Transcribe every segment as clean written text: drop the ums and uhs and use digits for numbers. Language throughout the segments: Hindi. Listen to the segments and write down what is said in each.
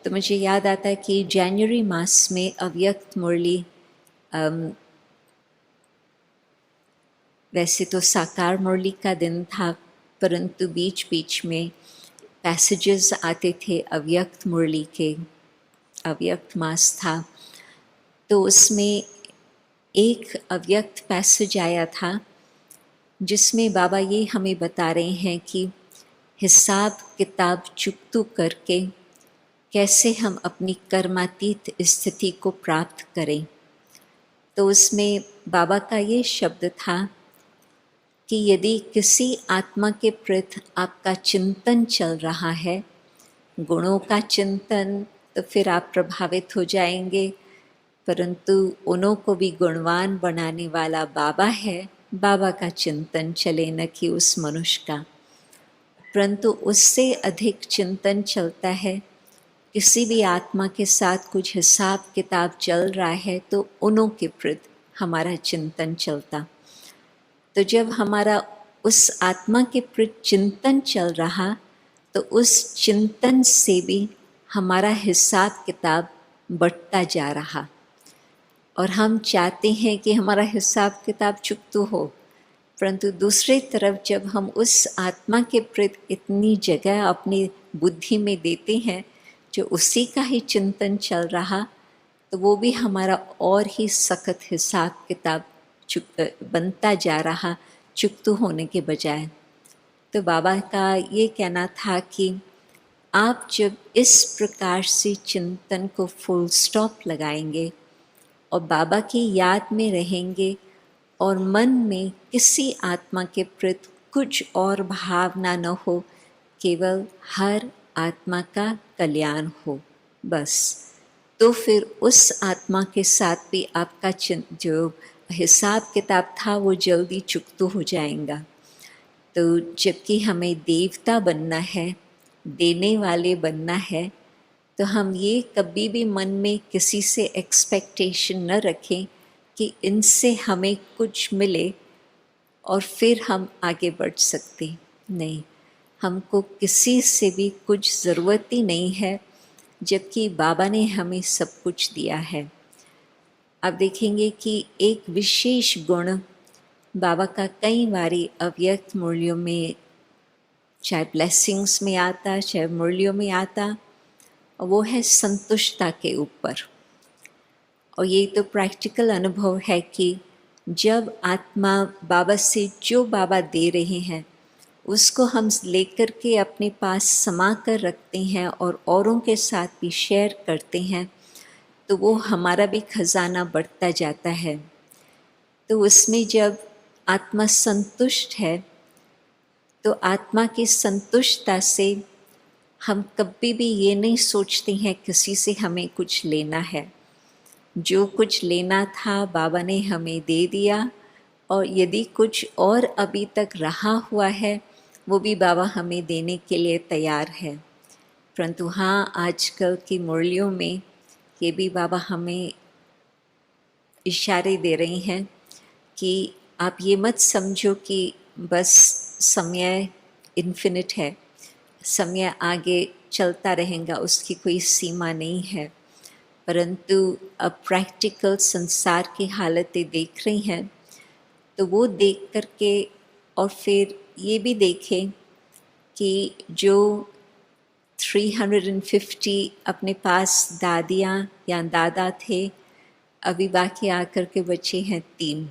तो मुझे याद आता है कि जनवरी मास में अव्यक्त मुरली वैसे तो साकार मुरली का दिन था, परंतु बीच बीच में पैसेजेस आते थे अव्यक्त मुरली के। अव्यक्त मास था तो उसमें एक अव्यक्त पैसेज आया था जिसमें बाबा ये हमें बता रहे हैं कि हिसाब किताब चुकतू करके कैसे हम अपनी कर्मातीत स्थिति को प्राप्त करें। तो उसमें बाबा का ये शब्द था कि यदि किसी आत्मा के प्रति आपका चिंतन चल रहा है, गुणों का चिंतन, तो फिर आप प्रभावित हो जाएंगे, परंतु उन्हों को भी गुणवान बनाने वाला बाबा है। बाबा का चिंतन चले, न कि उस मनुष्य का। परंतु उससे अधिक चिंतन चलता है, किसी भी आत्मा के साथ कुछ हिसाब किताब चल रहा है तो उन्हों के प्रति हमारा चिंतन चलता। तो जब हमारा उस आत्मा के प्रति चिंतन चल रहा तो उस चिंतन से भी हमारा हिसाब किताब बढ़ता जा रहा, और हम चाहते हैं कि हमारा हिसाब किताब चुकतू हो। परंतु दूसरी तरफ जब हम उस आत्मा के प्रति इतनी जगह अपनी बुद्धि में देते हैं जो उसी का ही चिंतन चल रहा, तो वो भी हमारा और ही सख्त हिसाब किताब बनता जा रहा, चुकतू होने के बजाय। तो बाबा का ये कहना था कि आप जब इस प्रकार से चिंतन को फुल स्टॉप लगाएंगे और बाबा की याद में रहेंगे और मन में किसी आत्मा के प्रति कुछ और भावना न हो, केवल हर आत्मा का कल्याण हो बस, तो फिर उस आत्मा के साथ भी आपका जो हिसाब किताब था वो जल्दी चुकतू हो जाएगा। तो जबकि हमें देवता बनना है, देने वाले बनना है, तो हम ये कभी भी मन में किसी से एक्सपेक्टेशन न रखें कि इनसे हमें कुछ मिले और फिर हम आगे बढ़ सकते। नहीं, हमको किसी से भी कुछ ज़रूरत ही नहीं है, जबकि बाबा ने हमें सब कुछ दिया है। आप देखेंगे कि एक विशेष गुण बाबा का कई बारी अव्यक्त मुरलियों में, चाहे ब्लेसिंग्स में आता, चाहे मुरलियों में आता, वो है संतुष्टता के ऊपर। और ये तो प्रैक्टिकल अनुभव है कि जब आत्मा बाबा से जो बाबा दे रहे हैं उसको हम लेकर के अपने पास समा कर रखते हैं और औरों के साथ भी शेयर करते हैं, तो वो हमारा भी खजाना बढ़ता जाता है। तो उसमें जब आत्मा संतुष्ट है तो आत्मा की संतुष्टता से हम कभी भी ये नहीं सोचते हैं किसी से हमें कुछ लेना है। जो कुछ लेना था बाबा ने हमें दे दिया, और यदि कुछ और अभी तक रहा हुआ है वो भी बाबा हमें देने के लिए तैयार है। परंतु हाँ, आजकल की मुरलियों में ये भी बाबा हमें इशारे दे रही हैं कि आप ये मत समझो कि बस समय इन्फिनिट है, समय आगे चलता रहेगा, उसकी कोई सीमा नहीं है। परंतु अब प्रैक्टिकल संसार की हालतें देख रही हैं, तो वो देख करके और फिर ये भी देखें कि जो 350 अपने पास दादियाँ या दादा थे, अभी बाकी आकर के बचे हैं 3।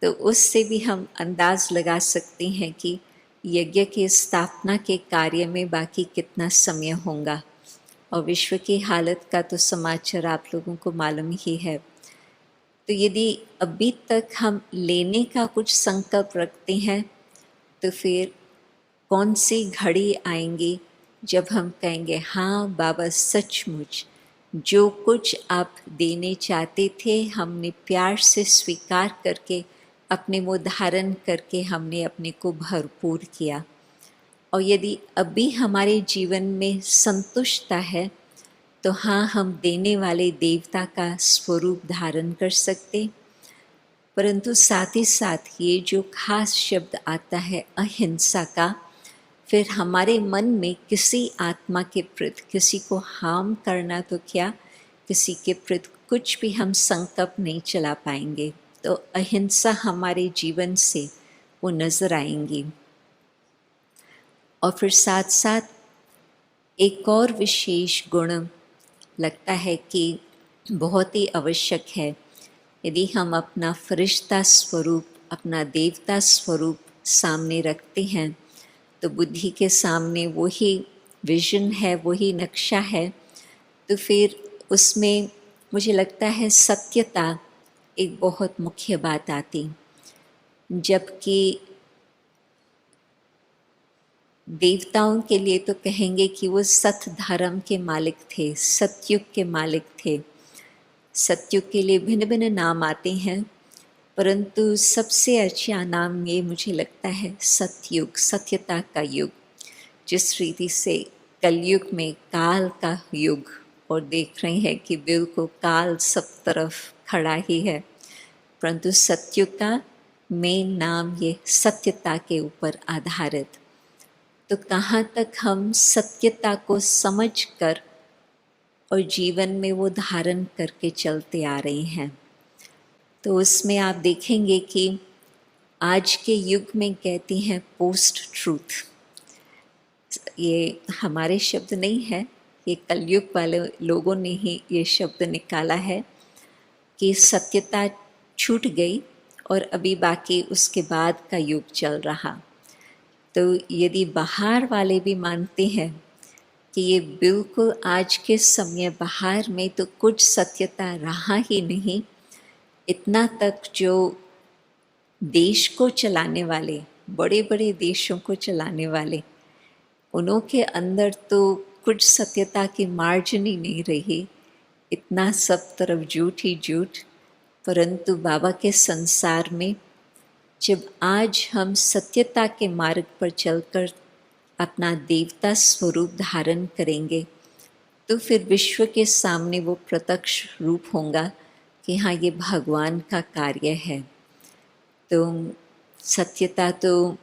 तो उससे भी हम अंदाज़ लगा सकते हैं कि यज्ञ की स्थापना के कार्य में बाकी कितना समय होगा। और विश्व की हालत का तो समाचार आप लोगों को मालूम ही है। तो यदि अभी तक हम लेने का कुछ संकल्प रखते हैं, तो फिर कौन सी घड़ी आएंगी जब हम कहेंगे हाँ बाबा, सचमुच जो कुछ आप देने चाहते थे हमने प्यार से स्वीकार करके अपने मुँह धारण करके हमने अपने को भरपूर किया। और यदि अभी हमारे जीवन में संतुष्टता है, तो हाँ, हम देने वाले देवता का स्वरूप धारण कर सकते। परंतु साथ ही साथ ये जो खास शब्द आता है अहिंसा का, फिर हमारे मन में किसी आत्मा के प्रति, किसी को हार्म करना तो क्या, किसी के प्रति कुछ भी हम संकल्प नहीं चला पाएंगे। तो अहिंसा हमारे जीवन से वो नज़र आएंगी। और फिर साथ साथ एक और विशेष गुण लगता है कि बहुत ही आवश्यक है। यदि हम अपना फरिश्ता स्वरूप, अपना देवता स्वरूप सामने रखते हैं, तो बुद्धि के सामने वही विजन है, वही नक्शा है, तो फिर उसमें मुझे लगता है सत्यता एक बहुत मुख्य बात आती। जबकि देवताओं के लिए तो कहेंगे कि वो सत धर्म के मालिक थे, सतयुग के मालिक थे। सतयुग के लिए भिन्न भिन्न नाम आते हैं, परंतु सबसे अच्छा नाम ये मुझे लगता है सतयुग, सत्यता का युग। जिस रीति से कलयुग में काल का युग, और देख रहे हैं कि बिल्कुल काल सब तरफ खड़ा ही है, परंतु सतयुग का मेन नाम ये सत्यता के ऊपर आधारित। तो कहाँ तक हम सत्यता को समझकर और जीवन में वो धारण करके चलते आ रहे हैं। तो उसमें आप देखेंगे कि आज के युग में कहती हैं पोस्ट ट्रूथ। ये हमारे शब्द नहीं है, ये कलयुग वाले लोगों ने ही ये शब्द निकाला है कि सत्यता छूट गई और अभी बाकी उसके बाद का युग चल रहा। तो यदि बाहर वाले भी मानते हैं कि ये बिल्कुल आज के समय बाहर में तो कुछ सत्यता रहा ही नहीं, इतना तक जो देश को चलाने वाले, बड़े बड़े देशों को चलाने वाले, उन्हों के अंदर तो कुछ सत्यता की मार्जिन ही नहीं रही, इतना सब तरफ झूठ ही झूठ। परंतु बाबा के संसार में जब आज हम सत्यता के मार्ग पर चलकर अपना देवता स्वरूप धारण करेंगे, तो फिर विश्व के सामने वो प्रत्यक्ष रूप होगा कि हाँ, ये भगवान का कार्य है। तो सत्यता तो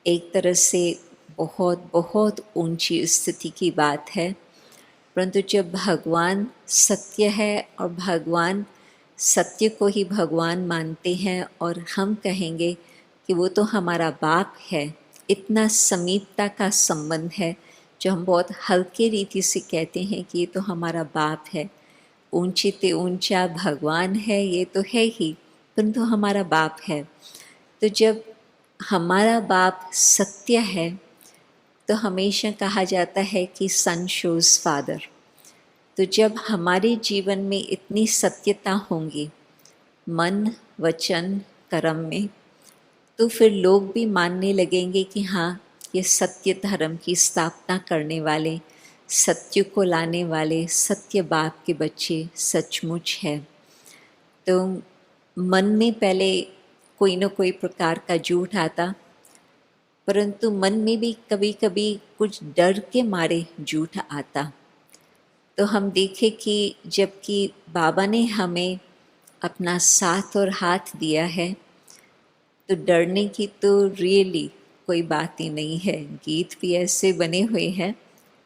एक तरह से बहुत बहुत ऊंची स्थिति की बात है, परंतु जब भगवान सत्य है और भगवान सत्य को ही भगवान मानते हैं और हम कहेंगे कि वो तो हमारा बाप है, इतना समीपता का संबंध है जो हम बहुत हल्के रीति से कहते हैं कि ये तो हमारा बाप है। ऊंची ते ऊंचा भगवान है, ये तो है ही, परंतु हमारा बाप है। तो जब हमारा बाप सत्य है तो हमेशा कहा जाता है कि सन शोज फादर। तो जब हमारे जीवन में इतनी सत्यता होंगी मन वचन कर्म में, तो फिर लोग भी मानने लगेंगे कि हाँ, ये सत्य धर्म की स्थापना करने वाले, सत्य को लाने वाले सत्य बाप के बच्चे सचमुच है। तो मन में पहले कोई न कोई प्रकार का झूठ आता, परंतु मन में भी कभी कभी कुछ डर के मारे झूठ आता। तो हम देखें कि जबकि बाबा ने हमें अपना साथ और हाथ दिया है, तो डरने की तो रियली कोई बात ही नहीं है। गीत भी ऐसे बने हुए हैं,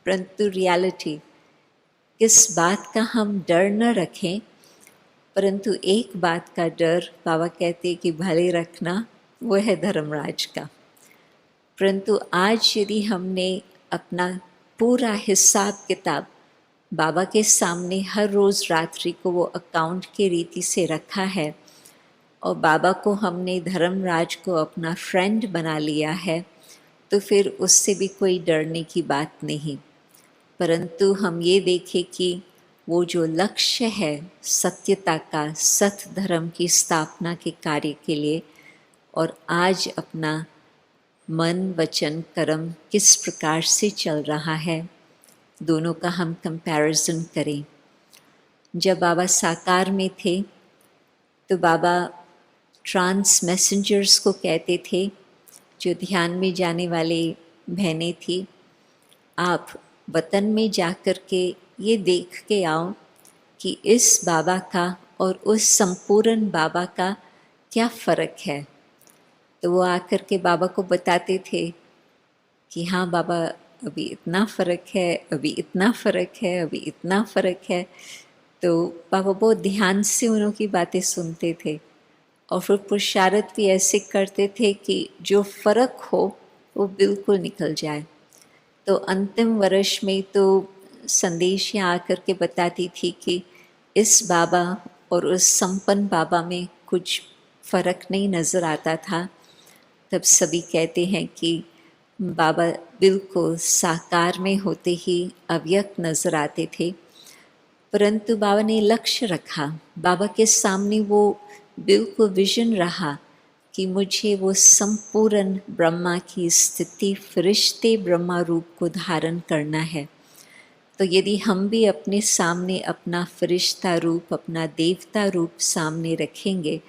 परंतु रियलिटी किस बात का हम डर न रखें, परंतु एक बात का डर बाबा कहते कि भले रखना, वो है धर्मराज का। परंतु आज यदि हमने अपना पूरा हिसाब किताब बाबा के सामने हर रोज़ रात्रि को वो अकाउंट के रीति से रखा है और बाबा को हमने धर्मराज को अपना फ्रेंड बना लिया है, तो फिर उससे भी कोई डरने की बात नहीं। परंतु हम ये देखें कि वो जो लक्ष्य है सत्यता का, सत धर्म की स्थापना के कार्य के लिए, और आज अपना मन वचन कर्म किस प्रकार से चल रहा है, दोनों का हम कंपैरिजन करें। जब बाबा साकार में थे तो बाबा ट्रांस मैसेंजर्स को कहते थे, जो ध्यान में जाने वाले बहनें थी, आप वतन में जाकर के ये देख के आओ कि इस बाबा का और उस संपूर्ण बाबा का क्या फ़र्क है। तो वो आकर के बाबा को बताते थे कि हाँ बाबा, अभी इतना फ़र्क है, अभी इतना फ़र्क है, अभी इतना फ़र्क है। तो बाबा बहुत ध्यान से उन्हों की बातें सुनते थे और फिर पुरुषारत भी ऐसे करते थे कि जो फ़र्क हो वो बिल्कुल निकल जाए। तो अंतिम वर्ष में तो संदेश यहाँ आकर के बताती थी कि इस बाबा और उस संपन्न बाबा में कुछ फ़र्क नहीं नज़र आता था। तब सभी कहते हैं कि बाबा बिल्कुल साकार में होते ही अव्यक्त नज़र आते थे, परंतु बाबा ने लक्ष्य रखा। बाबा के सामने वो बिल्कुल विजन रहा कि मुझे वो संपूर्ण ब्रह्मा की स्थिति फरिश्ते ब्रह्मा रूप को धारण करना है। तो यदि हम भी अपने सामने अपना फरिश्ता रूप, अपना देवता रूप सामने रखेंगे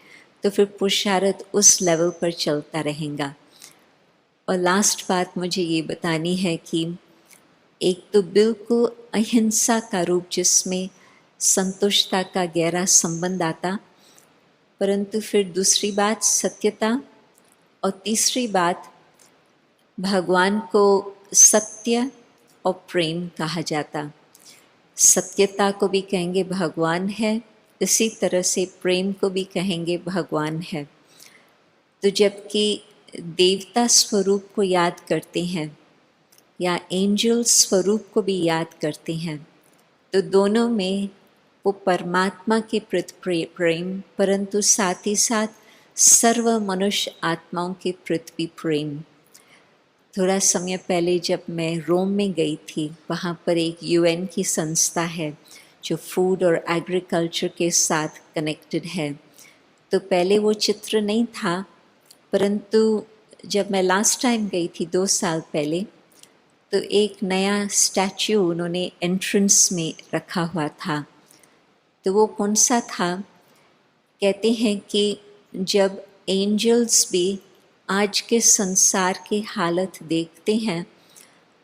तो फिर पुरुषार्थ उस लेवल पर चलता रहेगा। और लास्ट बात मुझे ये बतानी है कि एक तो बिल्कुल अहिंसा का रूप जिसमें संतुष्टता का गहरा संबंध आता, परंतु फिर दूसरी बात सत्यता, और तीसरी बात भगवान को सत्य और प्रेम कहा जाता। सत्यता को भी कहेंगे भगवान है, इसी तरह से प्रेम को भी कहेंगे भगवान है। तो जबकि देवता स्वरूप को याद करते हैं या एंजल स्वरूप को भी याद करते हैं, तो दोनों में वो परमात्मा के प्रति प्रेम, परंतु साथ ही साथ सर्व मनुष्य आत्माओं के प्रति भी प्रेम। थोड़ा समय पहले जब मैं रोम में गई थी, वहाँ पर एक यूएन की संस्था है जो फूड और एग्रीकल्चर के साथ कनेक्टेड है। तो पहले वो चित्र नहीं था, परंतु जब मैं लास्ट टाइम गई थी 2 साल पहले, तो एक नया स्टैच्यू उन्होंने एंट्रेंस में रखा हुआ था। तो वो कौन सा था? कहते हैं कि जब एंजल्स भी आज के संसार की हालत देखते हैं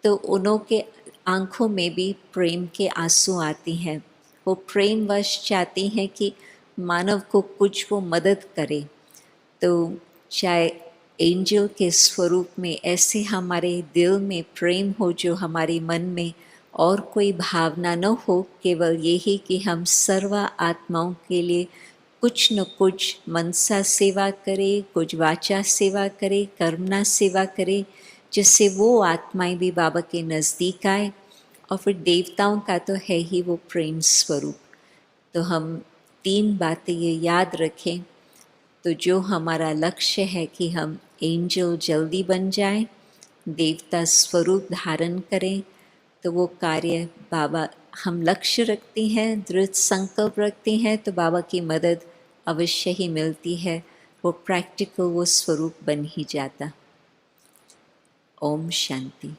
तो उन्हों के आँखों में भी प्रेम के आंसू आते हैं। वो प्रेमवश चाहते हैं कि मानव को कुछ वो मदद करे। तो चाहे एंजल के स्वरूप में ऐसे हमारे दिल में प्रेम हो, जो हमारे मन में और कोई भावना न हो, केवल यही कि हम सर्व आत्माओं के लिए कुछ न कुछ मनसा सेवा करें, कुछ वाचा सेवा करें, कर्मना सेवा करें, जिससे वो आत्माएं भी बाबा के नज़दीक आए। और फिर देवताओं का तो है ही वो प्रेम स्वरूप। तो हम 3 बातें ये याद रखें, तो जो हमारा लक्ष्य है कि हम एंजल जल्दी बन जाएं, देवता स्वरूप धारण करें, तो वो कार्य बाबा, हम लक्ष्य रखते हैं, दृढ़ संकल्प रखते हैं, तो बाबा की मदद अवश्य ही मिलती है। वो प्रैक्टिकल वो स्वरूप बन ही जाता। ओम शांति।